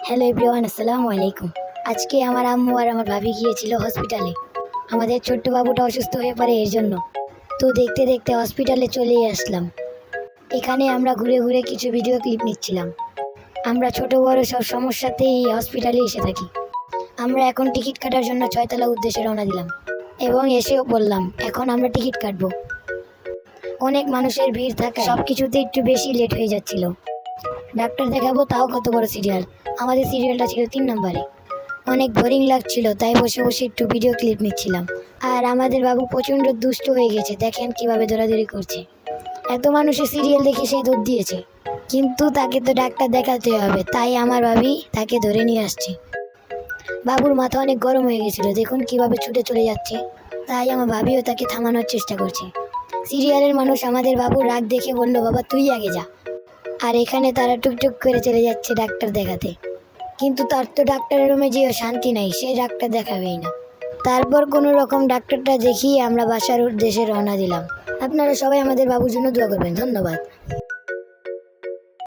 Hello everyone, আসসালামু আলাইকুম। আজকে আমার আম্মু আর আমার ভাবি গিয়েছিল হসপিটালে। আমাদের ছোট্ট বাবুটা অসুস্থ হয়ে পড়ে এর জন্য। তো দেখতে দেখতে হসপিটালে চলেই আসলাম। এখানে আমরা ঘুরে ঘুরে কিছু ভিডিও ক্লিপ নিচ্ছিলাম। আমরা ছোট বড় সব সমস্যাতেই এই হসপিটালে এসে থাকি। আমরা এখন টিকিট কাটার জন্য 6তলা উদ্দেশ্যে রওনা দিলাম এবং এসেও বললাম এখন আমরা টিকিট কাটবো। অনেক মানুষের ভিড় থাকা সব কিছুতে একটু বেশি লেট হয়ে যাচ্ছিল। ডাক্তার দেখাবো, তাও কত বড় সিরিয়াল। আমাদের সিরিয়ালটা ছিল 3 নম্বরে। অনেক বোরিং লাগছিল, তাই বসে বসে একটু ভিডিও ক্লিপ নিচ্ছিলাম। আর আমাদের বাবু প্রচণ্ড দুষ্ট হয়ে গেছে, দেখেন কিভাবে দৌড়াদৌড়ি করছে। এত মানুষের সিরিয়াল দেখে সে দৌড় দিয়েছে, কিন্তু তাকে তো ডাক্তার দেখাতে হবে, তাই আমার ভাবি তাকে ধরে নিয়ে আসছে। বাবুর মাথা অনেক গরম হয়ে গেছিল, দেখুন কিভাবে ছুটে চলে যাচ্ছে। তাই আমার ভাবিও তাকে থামানোর চেষ্টা করছে। সিরিয়ালের মানুষ আমাদের বাবুর রাগ দেখে বলল, বাবা তুই আগে যা। আর এখানে তারা টুকটুক করে চলে যাচ্ছে ডাক্তার দেখাতে, কিন্তু তার তো ডাক্তারের রুমে যেও শান্তি নাই, সে ডাক্তার দেখাবেই না। তারপর কোনো রকম ডাক্তারটা দেখিয়ে আমরা বাসার উদ্দেশ্যে রওনা দিলাম। আপনারা সবাই আমাদের বাবুর জন্য দোয়া করবেন, ধন্যবাদ।